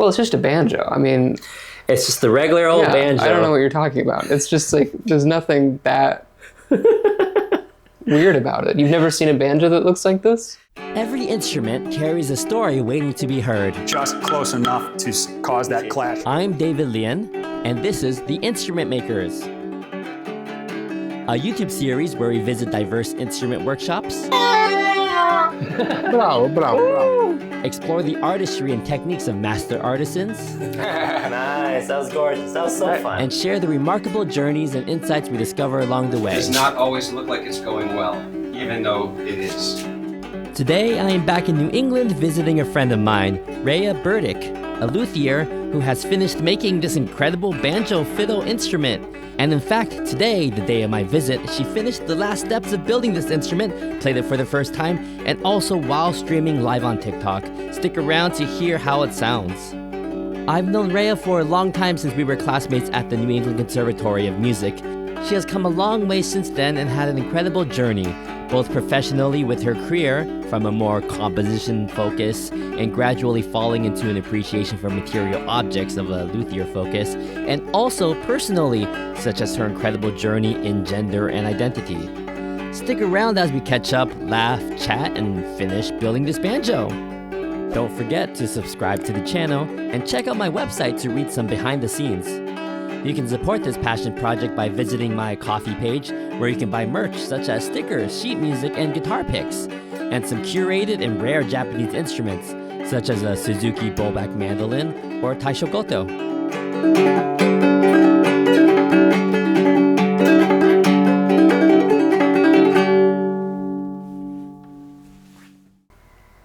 Well, it's just a banjo. I mean, It's just the regular old banjo. I don't know what you're talking about. It's just like, there's nothing that weird about it. You've never seen a banjo that looks like this? Every instrument carries a story waiting to be heard. Just close enough to cause that clash. I'm David Lian, and this is The Instrument Makers, a YouTube series where we visit diverse instrument workshops, Bravo. explore the artistry and techniques of master artisans, Nice, that was gorgeous. That was so fun. and share the remarkable journeys and insights we discover along the way. Does not always look like it's going well, even though it is. Today, I am back in New England visiting a friend of mine, Rhea Burdick, a luthier who has finished making this incredible banjo fiddle instrument. And in fact, today, the day of my visit, she finished the last steps of building this instrument, played it for the first time, and also while streaming live on TikTok. Stick around to hear how it sounds. I've known Rhea for a long time since we were classmates at the New England Conservatory of Music. She has come a long way since then and had an incredible journey, both professionally with her career, from a more composition focus, and gradually falling into an appreciation for material objects of a luthier focus, and also personally, such as her incredible journey in gender and identity. Stick around as we catch up, laugh, chat, and finish building this banjo. Don't forget to subscribe to the channel and check out my website to read some behind the scenes. You can support this passion project by visiting my Ko-fi page, where you can buy merch such as stickers, sheet music, and guitar picks, and some curated and rare Japanese instruments, such as a Suzuki bowback mandolin or taishokoto.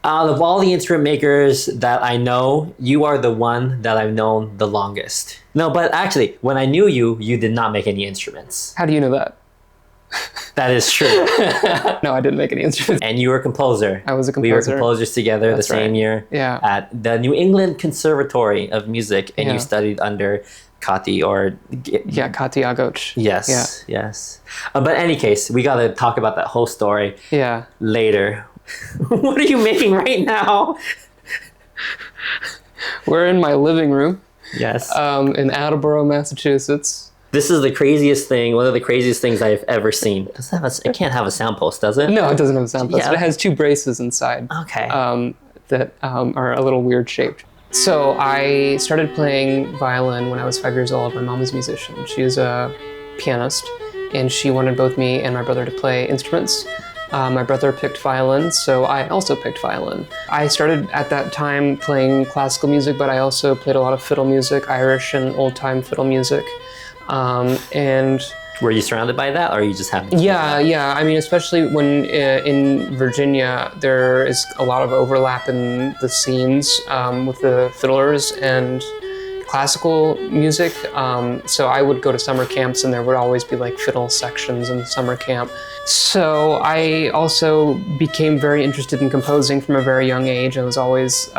Out of all the instrument makers that I know, you are the one that I've known the longest. No, but actually, when I knew you, you did not make any instruments. How do you know that? That is true. No, I didn't make any instruments. And you were a composer. I was a We were composer. composers together That's the same right. year Yeah. at the New England Conservatory of Music, and Yeah. you studied under Kati or... Yeah, Kati Agoch. Yes, yes. But in any case, we got to talk about that whole story Yeah. later. What are you making right now? We're in my living room Yes. in Attleboro, Massachusetts. This is the craziest thing, one of the craziest things I've ever seen. It can't have a sound post, does it? No, it doesn't have a sound post, Yeah. but it has two braces inside. Okay. That are a little weird shaped. So I started playing violin when I was 5 years old. My mom was a musician. She was a pianist, and she wanted both me and my brother to play instruments. My brother picked violin, so I also picked violin. I started at that time playing classical music, but I also played a lot of fiddle music, Irish and old-time fiddle music. And Were you surrounded by that, or you just happened to yeah. I mean, especially when in Virginia, there is a lot of overlap in the scenes with the fiddlers and classical music. So I would go to summer camps, and there would always be like fiddle sections in the summer camp. So I also became very interested in composing from a very young age. I was always,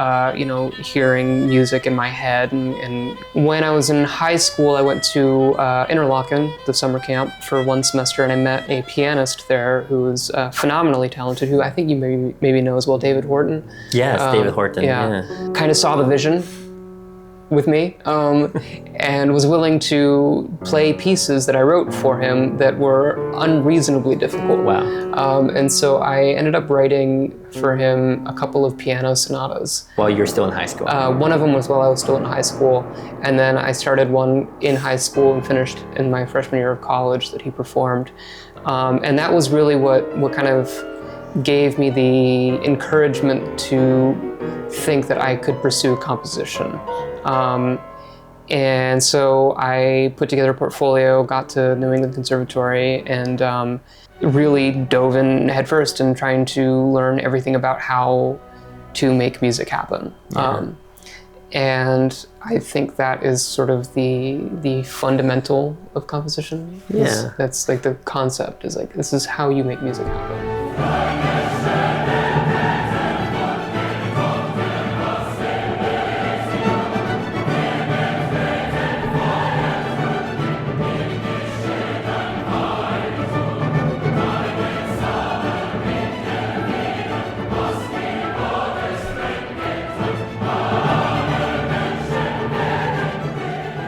hearing music in my head. And when I was in high school, I went to Interlochen, the summer camp, for one semester, and I met a pianist there who was phenomenally talented, who I think you maybe know as well, David Horton. Yes, David Horton. Yeah. Kind of saw the vision with me, and was willing to play pieces that I wrote for him that were unreasonably difficult. Wow. And so I ended up writing for him a couple of piano sonatas. While you were still in high school. One of them was while I was still in high school, and then I started one in high school and finished in my freshman year of college that he performed. And that was really what kind of gave me the encouragement to think that I could pursue composition. And so I put together a portfolio, got to New England Conservatory, and really dove in headfirst in trying to learn everything about how to make music happen. Yeah. And I think that is sort of the fundamental of composition. Yeah. That's like the concept, is like, this is how you make music happen.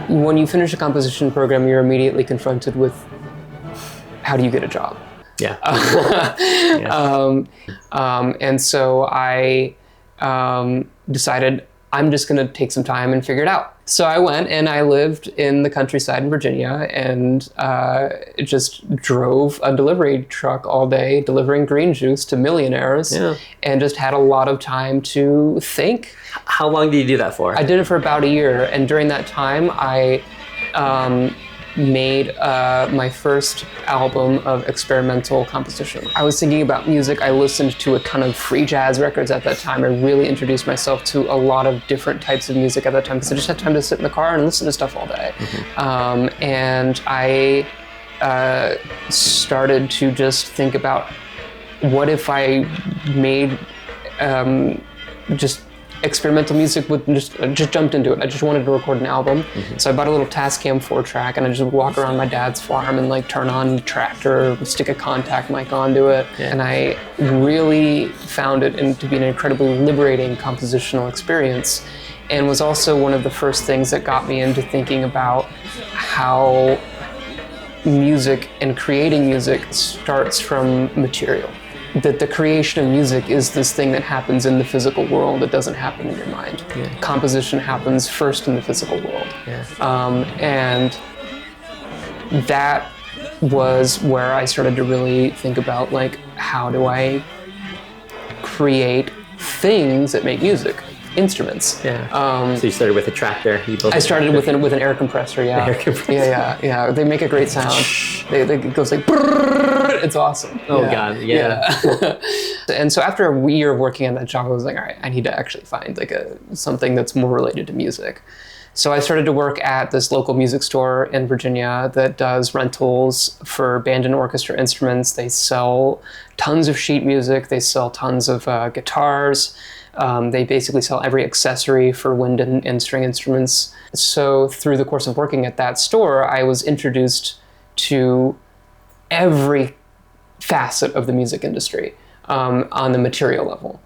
when you finish a composition program, you're immediately confronted with how do you get a job? Yeah. And so I decided I'm just going to take some time and figure it out. So I went and I lived in the countryside in Virginia and just drove a delivery truck all day, delivering green juice to millionaires, and just had a lot of time to think. How long did you do that for? I did it for about a year, and during that time, I made my first album of experimental composition. I was thinking about music. I listened to a ton of free jazz records at that time. I really introduced myself to a lot of different types of music at that time because I just had time to sit in the car and listen to stuff all day. And I started to just think about what if I made just experimental music with just jumped into it. I just wanted to record an album. So I bought a little Tascam 4-track and I just walk around my dad's farm and like turn on the tractor, stick a contact mic onto it. And I really found it to be an incredibly liberating compositional experience, and was also one of the first things that got me into thinking about how music and creating music starts from material. That the creation of music is this thing that happens in the physical world that doesn't happen in your mind. Composition happens first in the physical world. And that was where I started to really think about, like, how do I create things that make music? Instruments. So you started with a tractor. I started with an air compressor. Air compressor. Yeah. They make a great sound. It goes like. Brrr, it's awesome. Oh God. Yeah. And so after a year of working on that job, I was like, all right, I need to actually find like something that's more related to music. So I started to work at this local music store in Virginia that does rentals for band and orchestra instruments. They sell tons of sheet music. They sell tons of guitars. They basically sell every accessory for wind and string instruments. So through the course of working at that store, I was introduced to every facet of the music industry on the material level.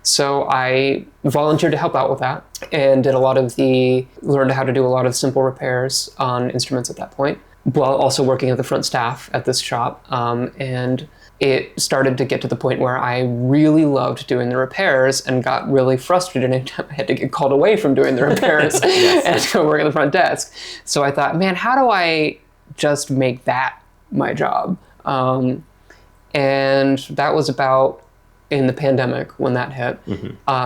So I volunteered to help out with that and learned how to do a lot of simple repairs on instruments at that point, while also working at the front staff at this shop. And it started to get to the point where I really loved doing the repairs and got really frustrated anytime I had to get called away from doing the repairs and go work at the front desk. So I thought, man, how do I just make that my job? And that was about in the pandemic when that hit.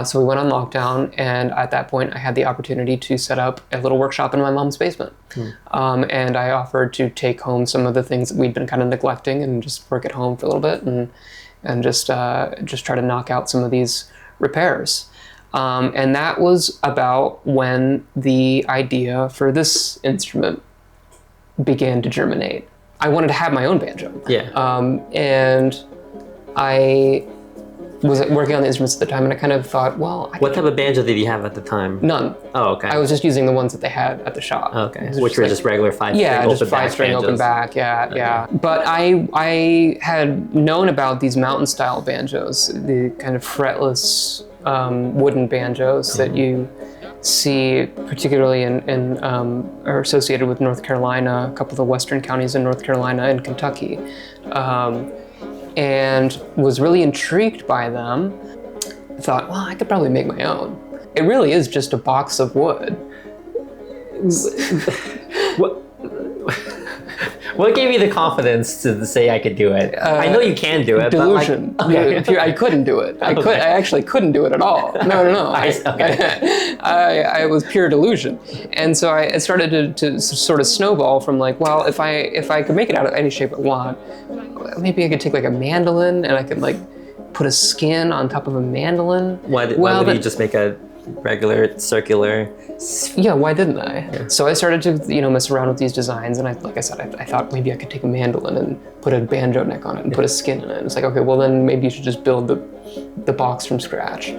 So we went on lockdown, and at that point I had the opportunity to set up a little workshop in my mom's basement. And I offered to take home some of the things that we'd been kind of neglecting and just work at home for a little bit and just try to knock out some of these repairs. And that was about when the idea for this instrument began to germinate. I wanted to have my own banjo. And I was working on the instruments at the time, and I kind of thought, well, what type of banjo did you have at the time? None. Oh, okay. I was just using the ones that they had at the shop. Okay. Which were just regular 5-string open back 5-string open back. Yeah. But I had known about these mountain style banjos, the kind of fretless wooden banjos that you see particularly are associated with North Carolina, a couple of the western counties in North Carolina and Kentucky. And was really intrigued by them. I thought, well, I could probably make my own. It really is just a box of wood. What gave you the confidence to say I could do it? I know you can do it. Delusion. But like, I couldn't do it. I actually couldn't do it at all. No. I was pure delusion. And so I started to sort of snowball from like, well, if I could make it out of any shape I want, maybe I could take like a mandolin and I could like put a skin on top of a mandolin. Why would you just make a regular circular? Yeah, why didn't I? So I started to mess around with these designs, and like I said, I thought maybe I could take a mandolin and put a banjo neck on it and put a skin in it. And it's like, okay, well then maybe you should just build the box from scratch.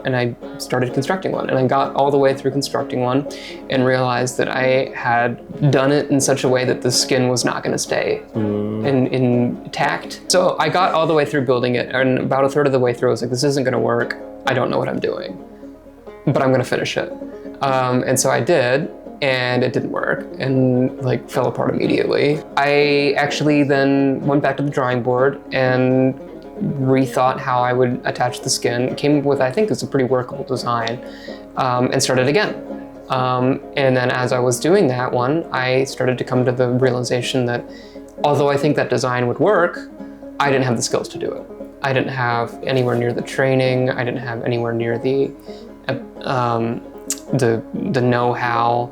And I started constructing one, and I got all the way through constructing one and realized that I had done it in such a way that the skin was not going to stay intact. So I got all the way through building it, and about a third of the way through I was like, this isn't going to work. I don't know what I'm doing, but I'm going to finish it. And so I did, and it didn't work, and like fell apart immediately. I actually then went back to the drawing board and rethought how I would attach the skin. Came up with, I think, it's a pretty workable design, and started again. And then as I was doing that one, I started to come to the realization that although I think that design would work, I didn't have the skills to do it. I didn't have anywhere near the training. I didn't have anywhere near the know-how,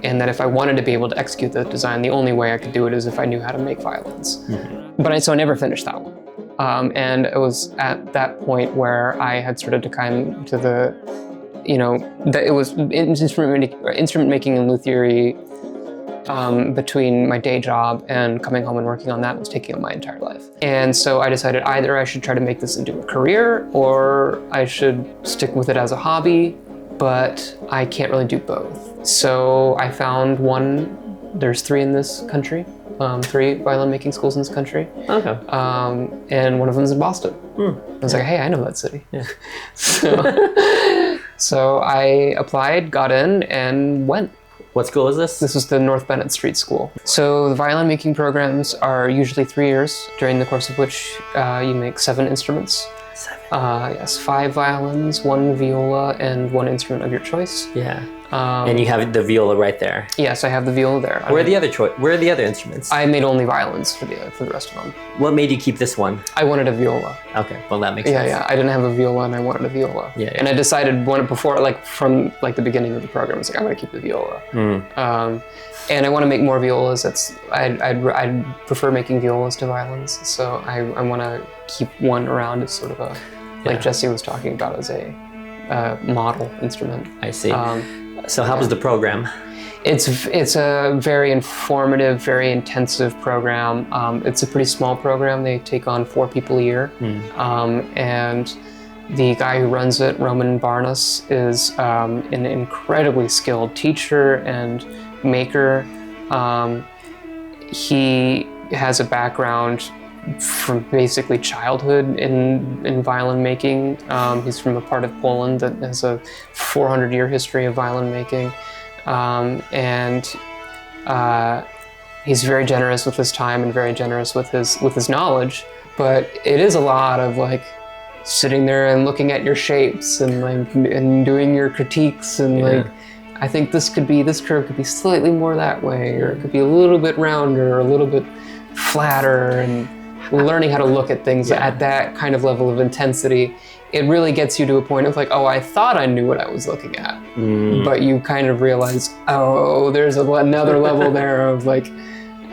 and that if I wanted to be able to execute that design, the only way I could do it is if I knew how to make violins. So I never finished that one. And it was at that point where I had started to come to the, that it was instrument making and luthiery between my day job and coming home and working on that was taking up my entire life. And so I decided either I should try to make this into a career or I should stick with it as a hobby, but I can't really do both. So I found there's 3 in this country, 3 violin making schools in this country. Okay. And one of them is in Boston. I was like, hey, I know that city. Yeah. So I applied, got in, and went. What school is this? This was the North Bennett Street School. So the violin making programs are usually 3 years, during the course of which you make 7 instruments. 7. Yes, 5 violins, 1 viola, and 1 instrument of your choice. Yeah. And you have the viola right there. Yes, I have the viola there. Where are the other instruments? I made only violins for the rest of them. What made you keep this one? I wanted a viola. Okay, well that makes sense. Yeah, I didn't have a viola and I wanted a viola. Yeah. And I decided from the beginning of the program, I was like, I'm gonna keep the viola. And I want to make more violas. I'd prefer making violas to violins. So I want to keep one around as sort of like Jesse was talking about, as a model instrument. I see. So how was the program? It's a very informative, very intensive program. It's a pretty small program. They take on 4 people a year. And the guy who runs it, Roman Barnes, is an incredibly skilled teacher and maker. He has a background from basically childhood in violin making. He's from a part of Poland that has a 400-year history of violin making. And he's very generous with his time and very generous with his knowledge. But it is a lot of like sitting there and looking at your shapes and doing your critiques and like, I think this curve could be slightly more that way, or it could be a little bit rounder or a little bit flatter, and learning how to look at things at that kind of level of intensity. It really gets you to a point of like, oh, I thought I knew what I was looking at, but you kind of realize, oh, there's another level there of like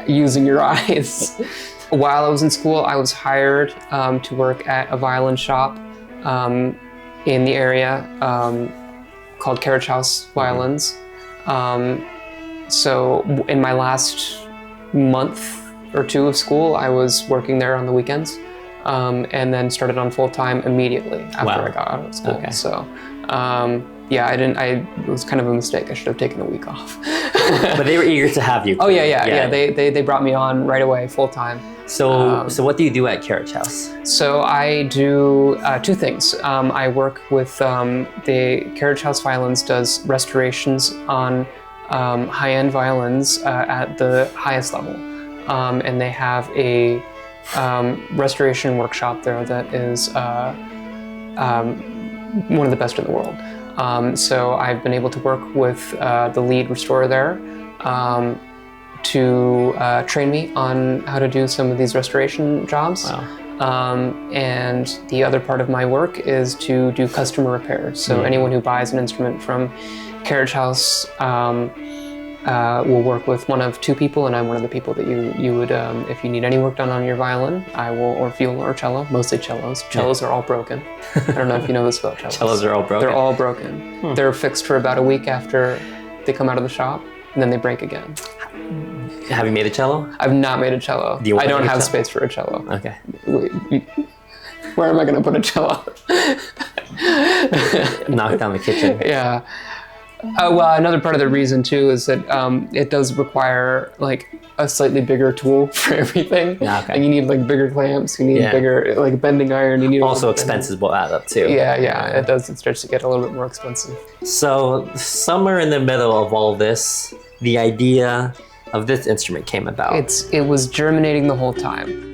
using your eyes. While I was in school, I was hired to work at a violin shop in the area called Carriage House Violins. So in my last month or 2 of school, I was working there on the weekends, and then started on full-time immediately after I got out of school. Okay. So it was kind of a mistake. I should have taken a week off. But they were eager to have you. Oh yeah. They brought me on right away, full-time. So what do you do at Carriage House? So I do 2 things. I work with the Carriage House Violins does restorations on high-end violins at the highest level. And they have a restoration workshop there that is one of the best in the world. So I've been able to work with the lead restorer there to train me on how to do some of these restoration jobs. Wow. And the other part of my work is to do customer repairs. So anyone who buys an instrument from Carriage House will work with one of 2 people, and I'm one of the people that you would, if you need any work done on your violin, or viola or cello, mostly cellos. Cellos are all broken. I don't know if you know this about cellos. Cellos are all broken? They're all broken. They're fixed for about a week after they come out of the shop, and then they break again. Have you made a cello? I've not made a cello. I don't have space for a cello. Okay. Where am I going to put a cello? Knock down the kitchen. Yeah. Well, another part of the reason too is that it does require like a slightly bigger tool for everything. Yeah, okay. Like you need like bigger clamps, you need Yeah. bigger like bending iron. You need Also, expenses will add up too. Yeah, it does. It starts to get a little bit more expensive. So somewhere in the middle of all this, the idea of this instrument came about. It was germinating the whole time.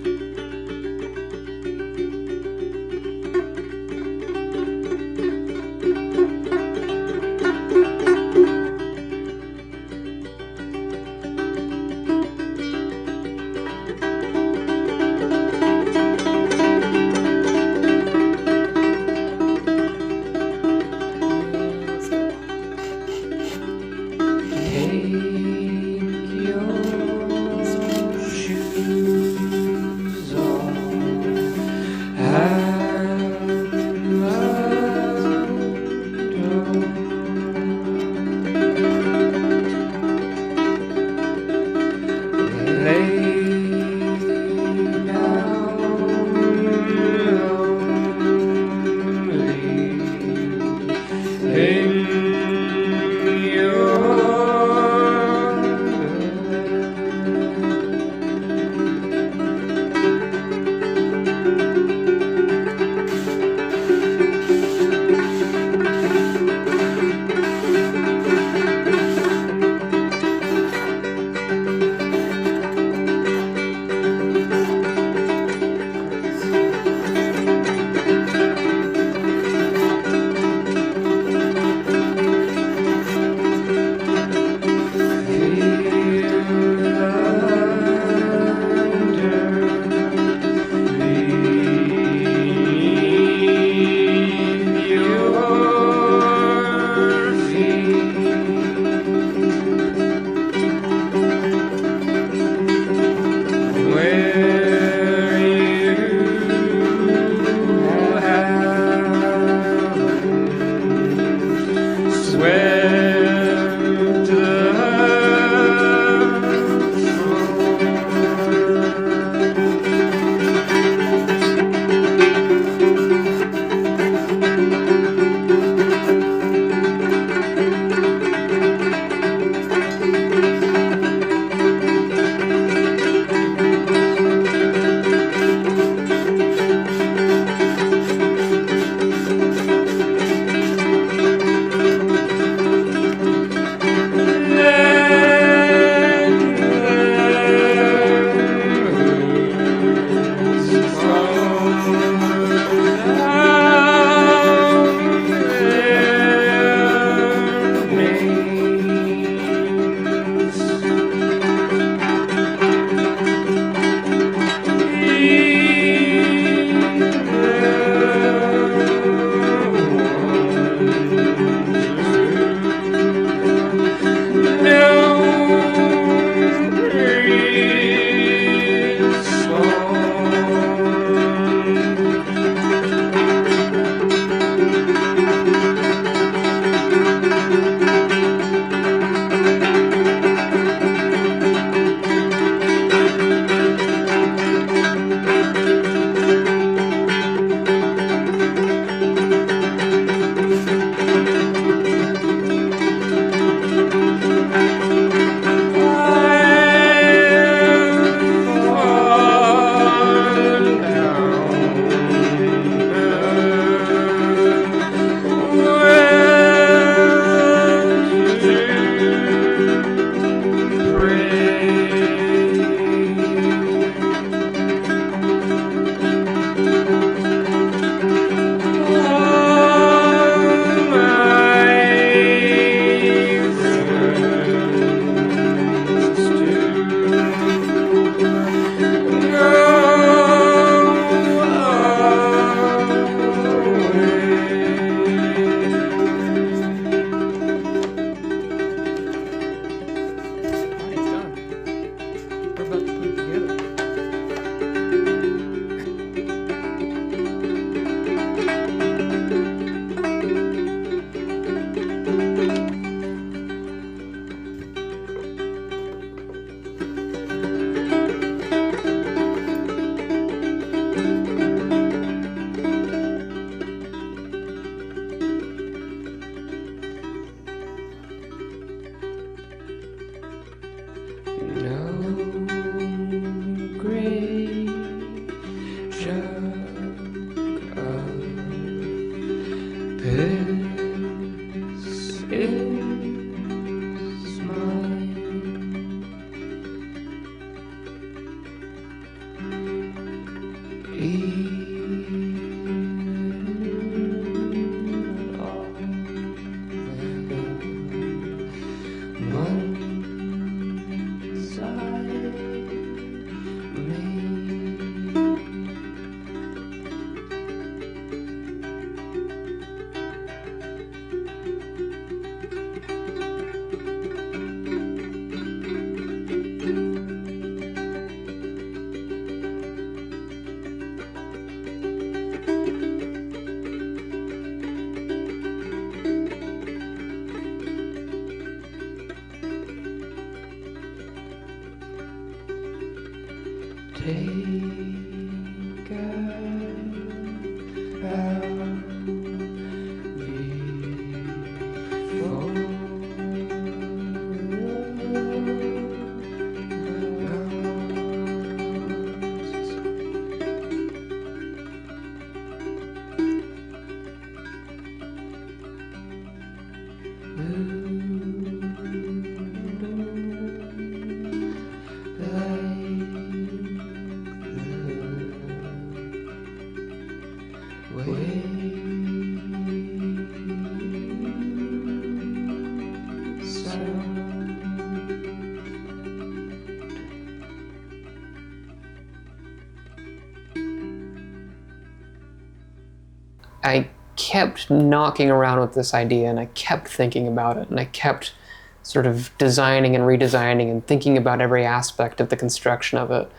I kept knocking around with this idea, and I kept thinking about it, and I kept sort of designing and redesigning and thinking about every aspect of the construction of it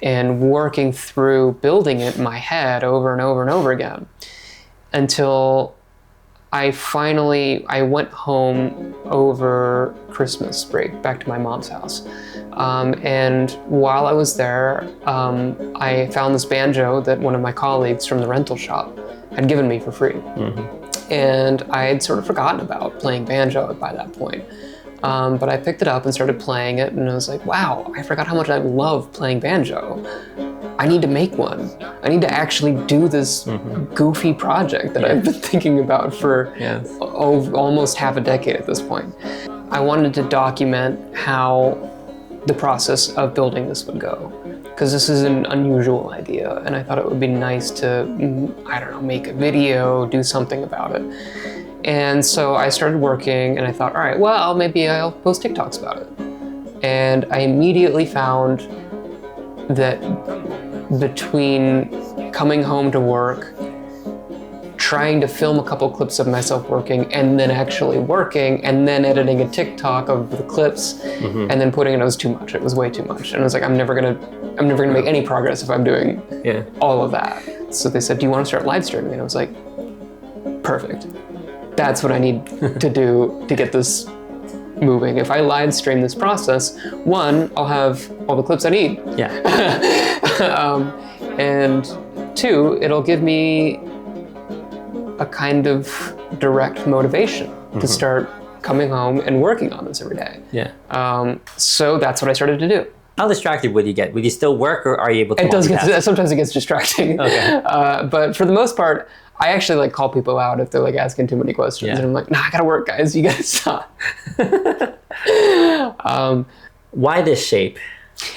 and working through building it in my head over and over and over again until I went home over Christmas break back to my mom's house. And while I was there, I found this banjo that one of my colleagues from the rental shop had given me for free. Mm-hmm. And I had sort of forgotten about playing banjo by that point. But I picked it up and started playing it, and I was like, wow, I forgot how much I love playing banjo. I need to make one. I need to actually do this goofy project that I've been thinking about for almost half a decade at this point. I wanted to document how the process of building this would go, because this is an unusual idea, and I thought it would be nice to, I don't know, make a video, do something about it. And so I started working, and I thought, all right, well, maybe I'll post TikToks about it. And I immediately found that between coming home to work, trying to film a couple clips of myself working, and then actually working, and then editing a TikTok of the clips, and then putting it was too much. It was way too much. And I was like, I'm never gonna make any progress if I'm doing all of that. So they said, do you want to start live streaming? And I was like, perfect. That's what I need to do to get this moving. If I live stream this process, one, I'll have all the clips I need. Yeah. And two, it'll give me a kind of direct motivation to start coming home and working on this every day. Yeah. So that's what I started to do. How distracted would you get? Would you still work, or are you able to It does multitask? get, sometimes it gets distracting. Okay. But for the most part, I actually like call people out if they're like asking too many questions. And I'm like, nah, I gotta work, guys. You gotta stop. Why this shape?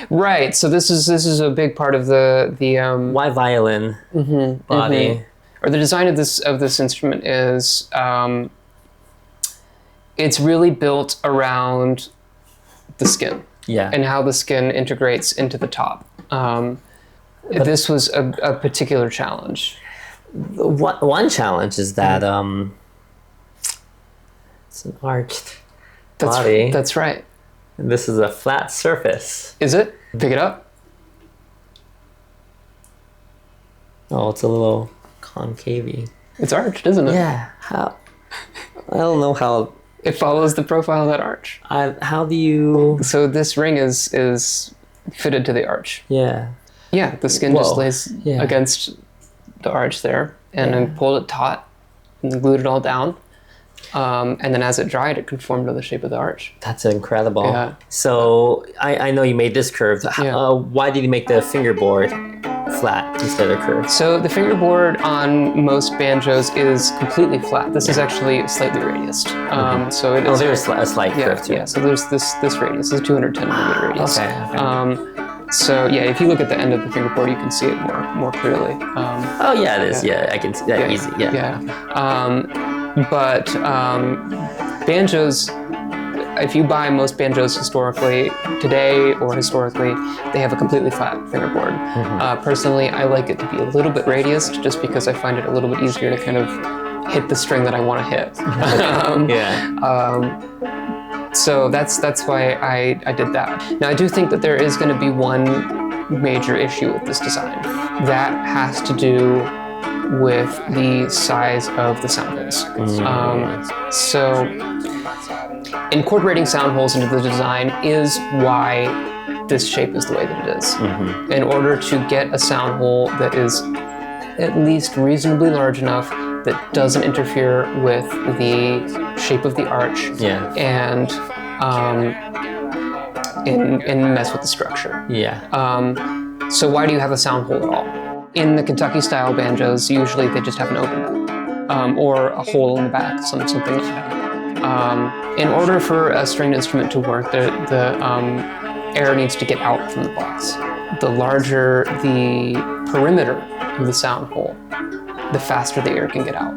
Right. So this is a big part of the Why violin body? Or the design of this instrument is it's really built around the skin. Yeah. And how the skin integrates into the top. This was a particular challenge. One challenge is that it's an arched body. That's right. And this is a flat surface. Is it? Pick it up. Oh, it's a little concavey. It's arched, isn't it? Yeah. How? I don't know how. It follows the profile of that arch. How do you? So this ring is fitted to the arch. Yeah. Yeah, the skin just lays against the arch there, and then pulled it taut and glued it all down. And then as it dried, it conformed to the shape of the arch. That's incredible. Yeah. So I know you made this curved. Yeah. Why did you make the fingerboard flat instead of curved? So the fingerboard on most banjos is completely flat. This is actually slightly radiused. So it is. There's a slight Yeah, curve too. yeah. So there's this radius. This is 210 millimeter radius. Okay. So yeah, if you look at the end of the fingerboard, you can see it more clearly. Oh yeah, it is. Yeah, I can see that easy. Yeah. But banjos, if you buy most banjos historically, today or historically, they have a completely flat fingerboard. Personally, I like it to be a little bit radiused just because I find it a little bit easier to kind of hit the string that I want to hit. So that's why I did that. Now I do think that there is going to be one major issue with this design. That has to do with the size of the sound holes. So incorporating sound holes into the design is why this shape is the way that it is. In order to get a sound hole that is at least reasonably large enough that doesn't interfere with the shape of the arch and mess with the structure. So why do you have a sound hole at all? In the Kentucky style banjos, usually they just have an open or a hole in the back, something like that. In order for a stringed instrument to work, the air needs to get out from the box. The larger the perimeter of the sound hole, the faster the air can get out.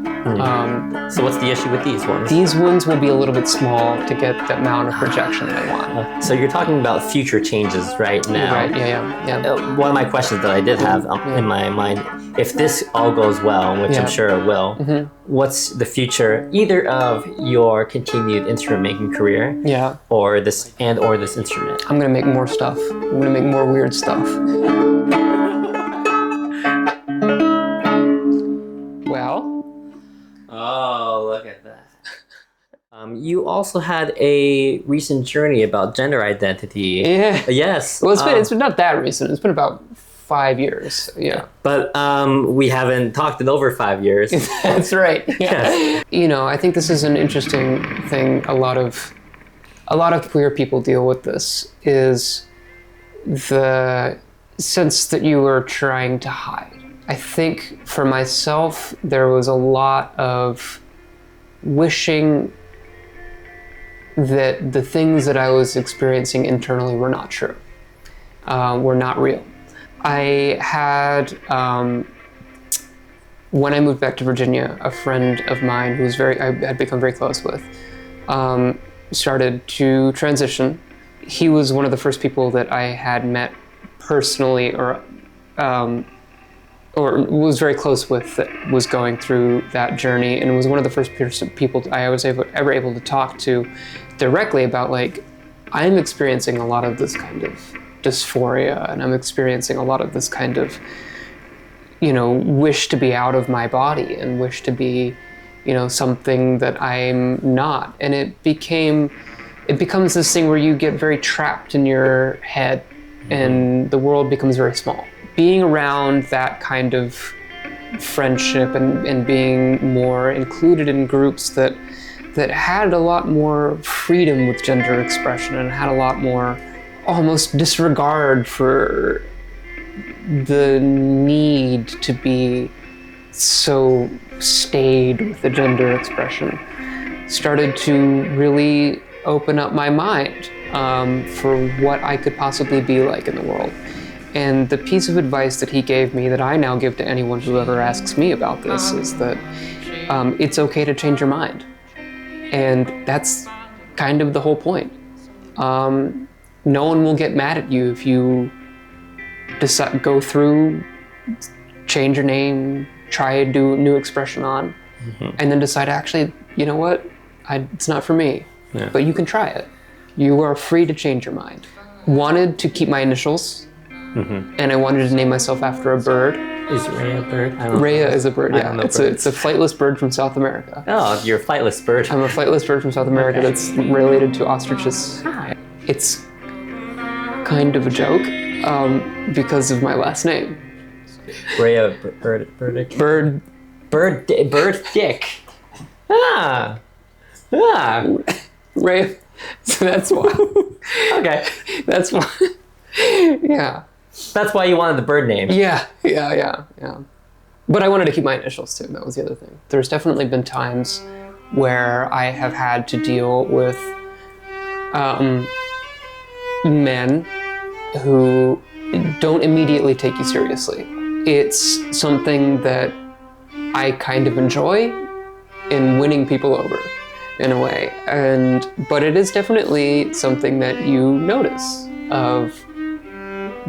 So what's the issue with these ones? These ones will be a little bit small to get the amount of projection that I want. So you're talking about future changes right now. Right, yeah. One of my questions that I did have in my mind, if this all goes well, which I'm sure it will, what's the future either of your continued instrument making career or this instrument? I'm gonna make more stuff. I'm gonna make more weird stuff. Oh, look at that. You also had a recent journey about gender identity. Yeah. Yes. Well, it's been not that recent. It's been about 5 years. Yeah. But we haven't talked in over 5 years. That's right. Yeah. You know, I think this is an interesting thing. A lot of queer people deal with this is the sense that you are trying to hide. I think for myself, there was a lot of wishing that the things that I was experiencing internally were not true, were not real. I had, when I moved back to Virginia, a friend of mine who was I had become very close with, started to transition. He was one of the first people that I had met personally or was very close with that was going through that journey, and was one of the first people I was ever able to talk to directly about, like, I'm experiencing a lot of this kind of dysphoria, and I'm experiencing a lot of this kind of, wish to be out of my body and wish to be, something that I'm not. And it becomes this thing where you get very trapped in your head and the world becomes very small. Being around that kind of friendship and being more included in groups that had a lot more freedom with gender expression and had a lot more almost disregard for the need to be so staid with the gender expression, started to really open up my mind for what I could possibly be like in the world. And the piece of advice that he gave me that I now give to anyone who ever asks me about this is that it's okay to change your mind. And that's kind of the whole point. No one will get mad at you if you decide, go through, change your name, try a new expression on, and then decide, actually, you know what? It's not for me. Yeah. But you can try it. You are free to change your mind. Wanted to keep my initials. And I wanted to name myself after a bird. Is Rhea a bird? Rhea is a bird, yeah. It's a flightless bird from South America. Oh, you're a flightless bird. I'm a flightless bird from South America that's related to ostriches. It's kind of a joke because of my last name. Rhea Burdick. Bird Dick. Ah. Yeah. Right? So that's why. Okay. That's why. Yeah. That's why you wanted the bird name. Yeah. But I wanted to keep my initials too. That was the other thing. There's definitely been times where I have had to deal with men who don't immediately take you seriously. It's something that I kind of enjoy in winning people over in a way. But it is definitely something that you notice of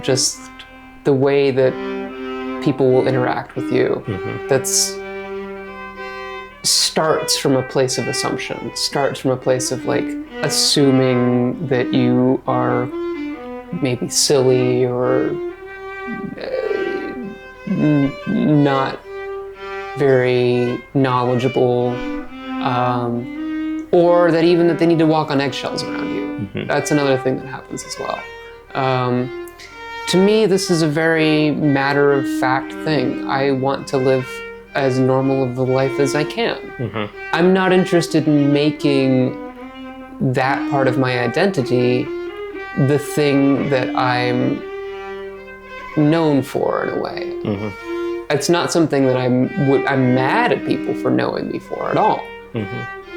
just the way that people will interact with you. That's starts from a place of assumption, starts from a place of like assuming that you are maybe silly or not very knowledgeable, or that even that they need to walk on eggshells around you. That's another thing that happens as well. To me, this is a very matter-of-fact thing. I want to live as normal of a life as I can. I'm not interested in making that part of my identity the thing that I'm known for in a way. It's not something that I'm mad at people for knowing me for at all.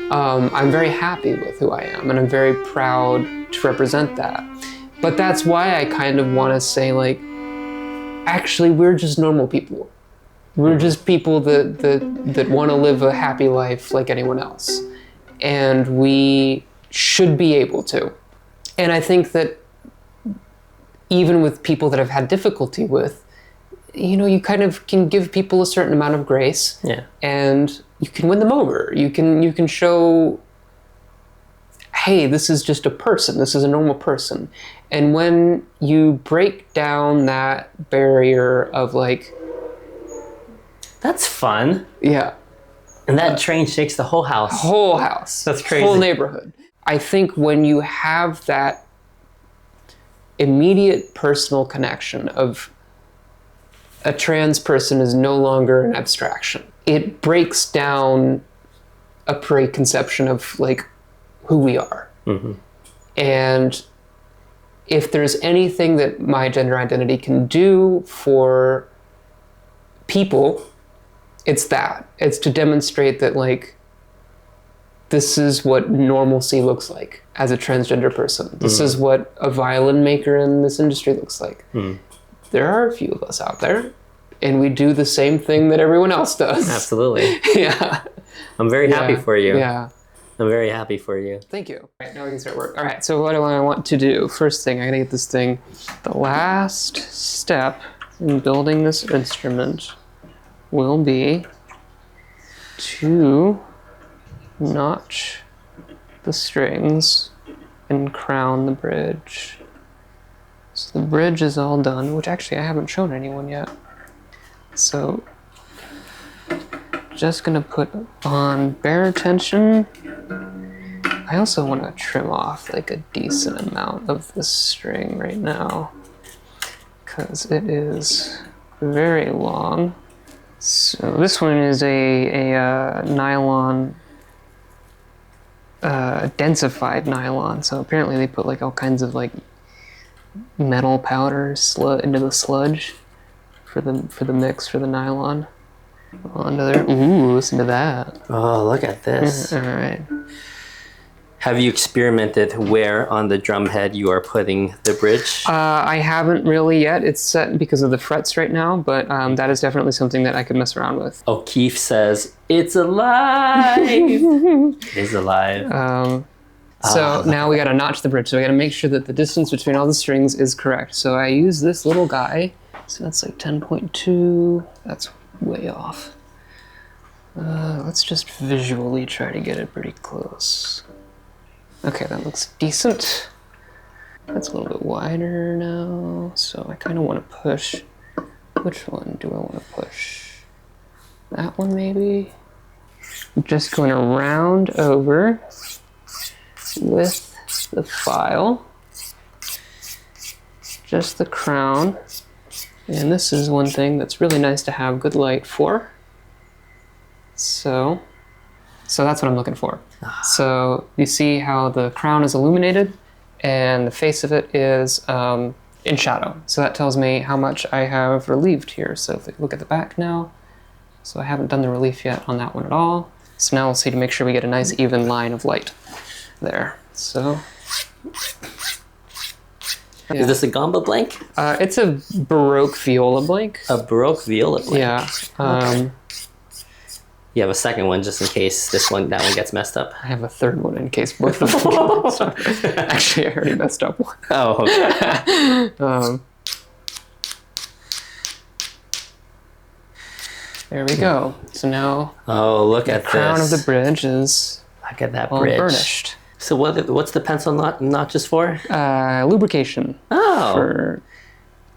I'm very happy with who I am, and I'm very proud to represent that. But that's why I kind of want to say, like, actually, we're just normal people. We're just people that want to live a happy life like anyone else. And we should be able to. And I think that even with people that I've had difficulty with, you know, you kind of can give people a certain amount of grace. Yeah. And you can win them over. You can show, hey, this is just a person. This is a normal person. And when you break down that barrier of like, that's fun. Yeah. And that train shakes the whole house. Whole house. That's crazy. Whole neighborhood. I think when you have that immediate personal connection of a trans person is no longer an abstraction, it breaks down a preconception of like who we are. And if there's anything that my gender identity can do for people, it's that. It's to demonstrate that, like, this is what normalcy looks like as a transgender person. This is what a violin maker in this industry looks like. There are a few of us out there, and we do the same thing that everyone else does. Absolutely. Yeah. I'm very happy for you. Yeah. I'm very happy for you. Thank you. All right, now we can start work. All right, so what do I want to do? First thing, I gotta get this thing. The last step in building this instrument will be to notch the strings and crown the bridge. So the bridge is all done, which actually I haven't shown anyone yet. So just gonna put on bare tension. I also want to trim off like a decent amount of the string right now because it is very long. So this one is a nylon, densified nylon. So apparently they put like all kinds of like metal powder into the sludge for the mix for the nylon. Onto there. Ooh, listen to that. Oh, look at this. All right. Have you experimented where on the drum head you are putting the bridge? I haven't really yet. It's set because of the frets right now, but that is definitely something that I could mess around with. O'Keefe says, it's alive! It is alive. So now we gotta notch the bridge. So we gotta make sure that the distance between all the strings is correct. So I use this little guy. So that's like 10.2. That's way off. Let's just visually try to get it pretty close. Okay, that looks decent. That's a little bit wider now, so I kind of want to push. Which one do I want to push? That one maybe? I'm just going to round over with the file. Just the crown. And this is one thing that's really nice to have good light for. So So that's what I'm looking for. So you see how the crown is illuminated and the face of it is in shadow. So that tells me how much I have relieved here. So if we look at the back now, so I haven't done the relief yet on that one at all. So now we'll see to make sure we get a nice even line of light there. So. Yeah. Is this a gamba blank? It's a Baroque viola blank. A Baroque viola blank. Yeah. Okay. You have a second one just in case that one gets messed up. I have a third one in case both of them get messed up. Actually, I already messed up one. Oh, okay. There we go. So now. Oh, look at the crown this. of the bridge is. Look at that all bridge. burnished. So what's the pencil notches for? Lubrication. Oh.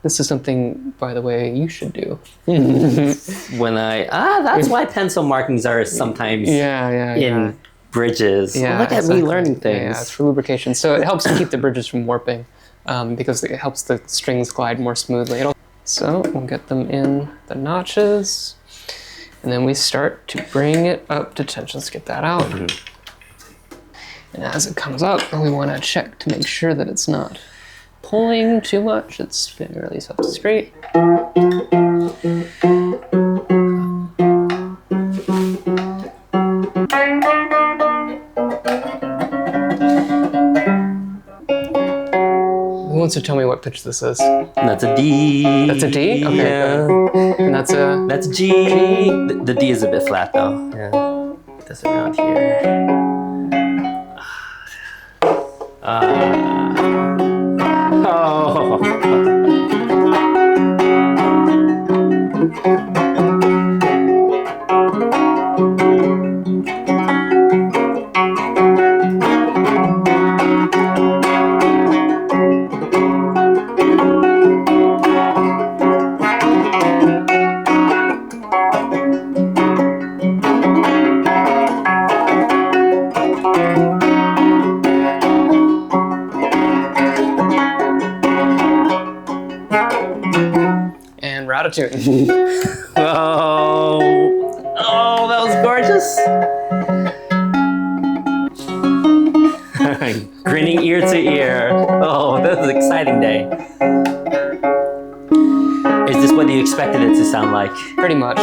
This is something, by the way, you should do. That's why pencil markings are sometimes in bridges. Yeah, Look at me learning things. Yeah, it's for lubrication. So it helps to keep the bridges from warping because it helps the strings glide more smoothly. So we'll get them in the notches. And then we start to bring it up to tension. Let's get that out. Mm-hmm. And as it comes up, we want to check to make sure that it's not pulling too much. It's fairly straight. Who wants to tell me what pitch this is? That's a D. That's a D? Okay. Yeah. And that's a... That's G. The D is a bit flat though. Yeah. This around here. Oh, that was gorgeous. Grinning ear to ear. Oh, that was an exciting day. Is this what you expected it to sound like? Pretty much.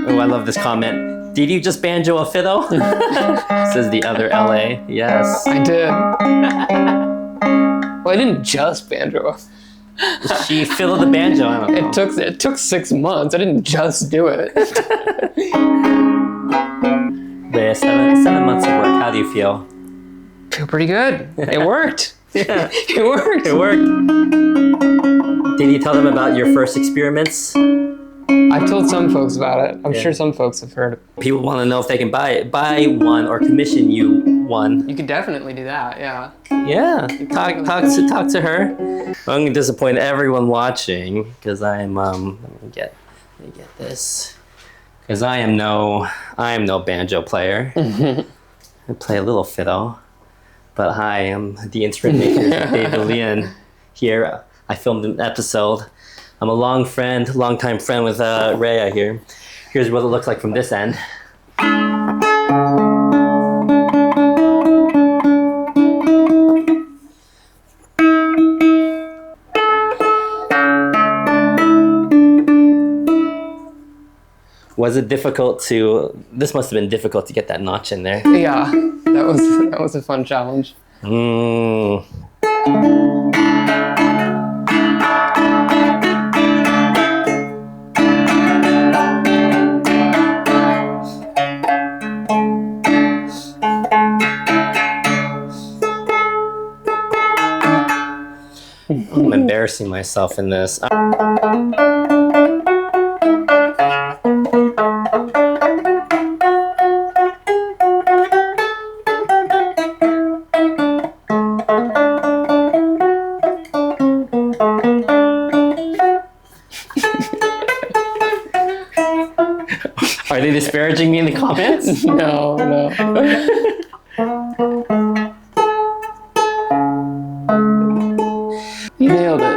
Oh, I love this comment. Did you just banjo a fiddle? Says the other LA. Yes. I did. Well, I didn't just banjo. She fiddled the banjo. I don't know. It took 6 months. I didn't just do it. But 7 months of work. How do you feel? Feel pretty good. It worked. Yeah. It worked. It worked. Did you tell them about your first experiments? I've told some folks about it. I'm sure some folks have heard it. People want to know if they can buy one or commission you one. You could definitely do that, yeah. Yeah, talk to her. I'm gonna disappoint everyone watching because I'm let me get this because I am no banjo player. I play a little fiddle, but hi, I'm the instrument maker, David Leon. Here, I filmed an episode. I'm a long-time friend with Rhea here. Here's what it looks like from this end. Was it difficult this must have been difficult to get that notch in there. Yeah, that was a fun challenge. I'm embarrassing myself in this. Are they disparaging me in the comments? No. You nailed it.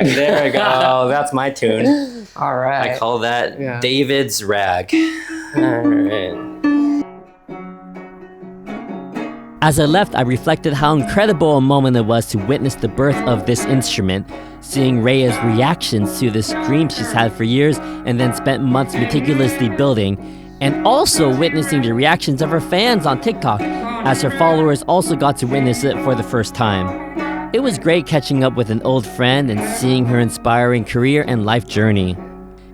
Rag. There we go. That's my tune. All right. I call that David's Rag. All right. As I left, I reflected how incredible a moment it was to witness the birth of this instrument, seeing Rhea's reactions to this dream she's had for years and then spent months meticulously building, and also witnessing the reactions of her fans on TikTok, as her followers also got to witness it for the first time. It was great catching up with an old friend and seeing her inspiring career and life journey.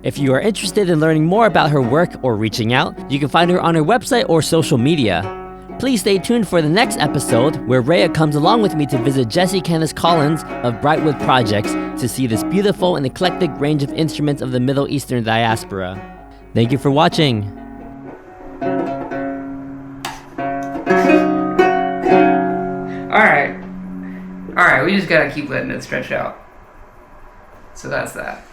If you are interested in learning more about her work or reaching out, you can find her on her website or social media. Please stay tuned for the next episode where Rhea comes along with me to visit Jesse Kenneth Collins of Brightwood Projects to see this beautiful and eclectic range of instruments of the Middle Eastern diaspora. Thank you for watching. All right, we just gotta keep letting it stretch out. So that's that.